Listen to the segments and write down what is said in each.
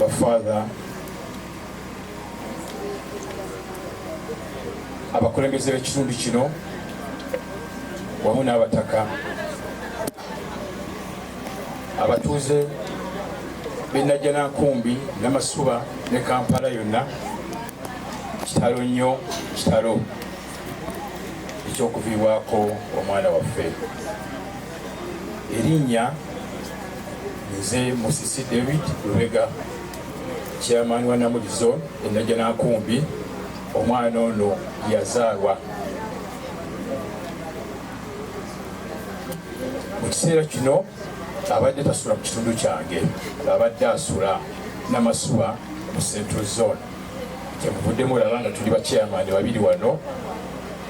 bafather, abakulembeze b'ekitundu kino wamu n'abataka, abatuuze b'e Najjanankumbi, Namasuba ne Kampala yonna, kitalo nnyo, kitalo ekyokuviibwako omwana waffe. Erinnya nze Musisi David Lubega, chairman wa Namuli Zone e Najjanankumbi. Omwana ono yazaalwa mu kiseera kino, abadde tasula mu kitundu kyange, abadde asula Namasuba mu Central Zone. Kyemuvuddemu olaba nga tuli bachairman babiri wano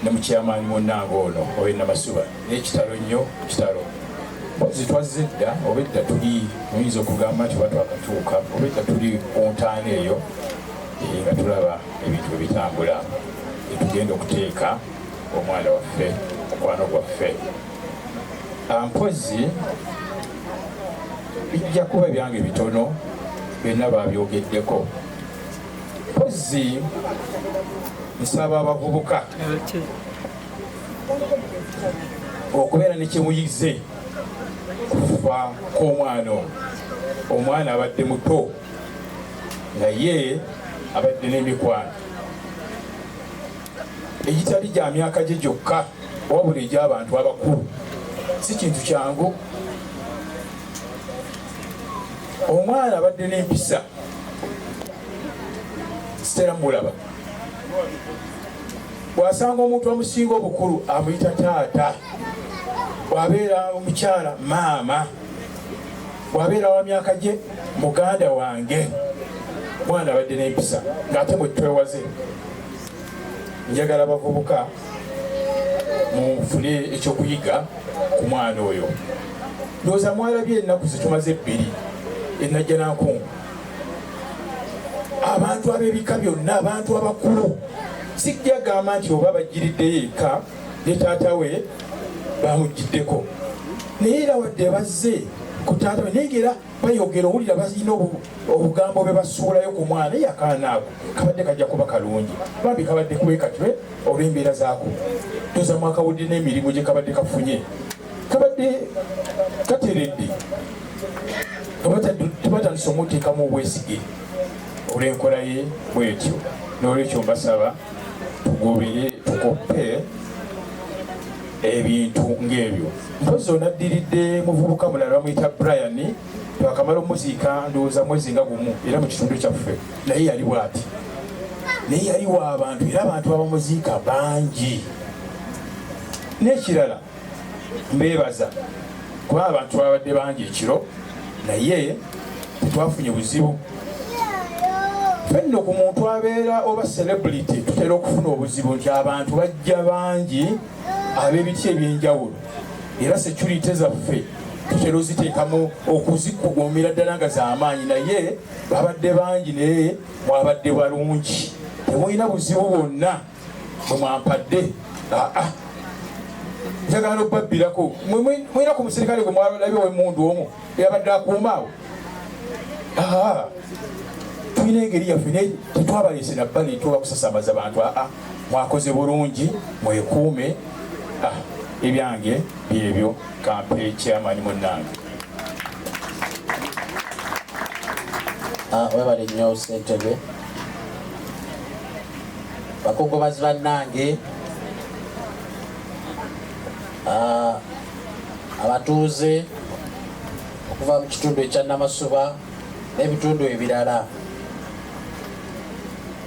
ne muchairman munnange ono owe Namasuba. N'ekitalo nnyo, kitalo mpozi twazidda obedda tuli muyinza okugamba nti batu akatuuka, obedda tuli ku ntaana eyo nga tulaba ebintu bwe bitambula, tugenda okuteeka omwana waffe, omukwano gwaffe. Mpozi bijja kuba byange bitono, byonna babyogeddeko. Mpozi nsaba abavubuka okubeera ne kyemuyize kufa kw'omwana ono. Omwana abadde muto naye abadde n'emikwano egitali gya myaka gye gyokka, wabula egy'abantu abakulu. Si kintu kyangu. Omwana abadde n'empisa, sitera mulaba. Bw'asanga omuntu amusinga obukulu amuyita taata, bw'abeera omukyala maama, bw'abeera wa myaka gye muganda wange. Mwana abadde n'empisa ng'ate mwe twewaze. Njagala abavubuka mufune ekyokuyiga ku mwana oyo. Ndowooza mwalabye ennaku ze tumaze ebbiri e Najjanankumbi. Abantu ab'ebika byonna, abantu abakulu, sijja gamba nti oba bajjiriddeyo eka ne taata we bamugiddeko, naye era wadde bazze ku taata we naye era bayogera, owulira balina obugambo bwe basuulayo ku mwana. Naye akaana ako kabadde kajja kuba kalungi, bambi kabadde kwekatwe olw'embeera zaako. Toza mwakawudde n'emirimu gye kabadde kafunye, kabadde kateredde, tebatandise omuteekamu obwesige olw'enkola ye bwetyo. N'olwekyo mbasaba tugobere, tukoppe ebintu ng'ebyo. Mpozi onaddiridde muvubuka mulala bamuyita Brian, twakamala omuziika ndowooza mwezi nga gumu era mu kitundu kyaffe, naye yali bw'ati. Naye yaliwo abantu, era abantu abamuziika bangi. N'ekirala mbeebaza kuba abantu babadde bangi ekiro, naye tetwafunye buzibu. Fenno ku muntu abeera oba celebrity tutera okufuna obuzibu nti abantu bajja bangi ab'ebiti ebyenjawulo, era security zaffe tutera oziteekamu okuzikuumira ddala nga z'amaanyi, naye babadde bangi naye mwabadde balungi, temulina buzibu bwonna bwe mwampadde. Njagala okubabbirako, mwina ku muserikale gwe mwalabye w'emmundu omu eyabadde akuuma awo. Tulina engeri yaffe naye tetwabaleese nabba ne tubakusasamaza bantu. Mwakoze bulungi, mwekuume. Ebyange byebyo. Kampe chairman munnange. Webale nnyo Ssentebe. Bakungubazi bannange, abatuuze okuva mu kitundu ekya Namasuba n'ebitundu ebirala,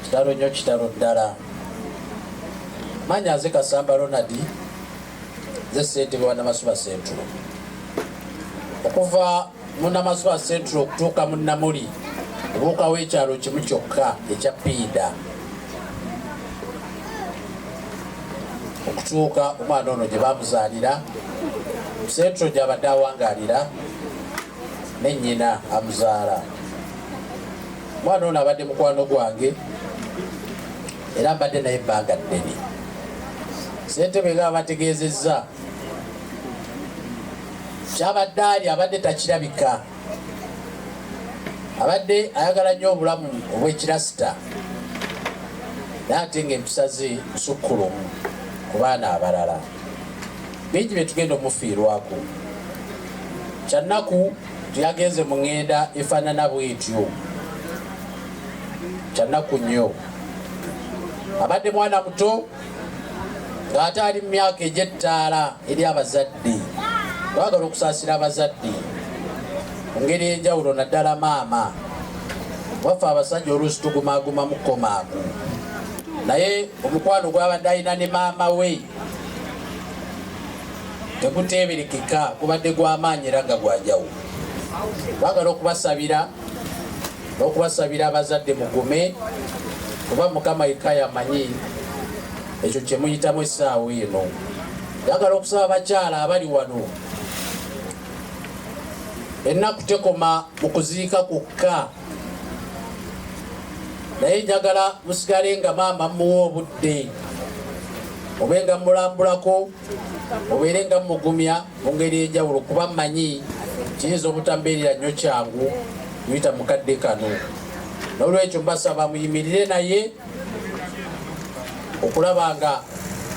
kitalo nnyo, kitalo ddala. Manya nze Kasamba Ronald, nze Ssentebe wa Namasuba Central. Okuva mu Namasuba Central okutuuka mu Namuli obuukawo ekyalo kimu kyokka ekya Pida, okutuuka omwana ono gye bamuzaalira Central gy'abadde awangaalira ne nnyina amuzaala. Omwana ono abadde mukwano gwange era mbadde naye ebbanga ddene. Ssentebe nga abategeezezza kyabadde ali abadde takirabika, abadde ayagala nnyo obulamu obw'ekirasita naye ate ng'empisa ze nsukkulumu ku baana abalala. Bingi bye tugenda omufiirwako. Kyannaku tuyagenze mu ŋŋenda efaanana bw'etyo, kyannaku nnyo. Abadde mwana muto ng'ate ali mu myaka egy'ettaala eri abazadde. Twagala okusaasira abazadde mu ngeri ey'enjawulo, naddala maama. Waffe abasajja oluusi tugumaaguma mu komaagu, naye omukwano gw'abadde alina ne maama we teguteeberekeka, gubadde gw'amaanyi era nga gwanjawulo. Twagala okubasabira n'okubasabira abazadde mugume, kuba Mukama yekka yamanyi ekyo kye muyitamu essaawa eno. Njagala okusaba abakyala abali wano, ennaku tekoma mu kuziika kwokka, naye njagala musigale nga maama muwa obudde, obe nga mulambulako, obeere nga mugumya mu ngeri enjawulo, kuba mmanyi kiyinza obutambeerera nnyo kyangu kuyita mukadde kano. N'olwekyo mbasaba muyimirire naye okulaba nga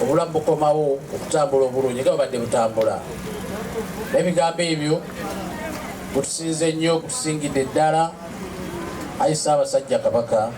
obulamu bukomawo okutambula obulungi nga bubadde butambula. N'ebigambo ebyo kutusinze nnyo, kutusingidde ddala. Ayi Ssaabasajja Kabaka.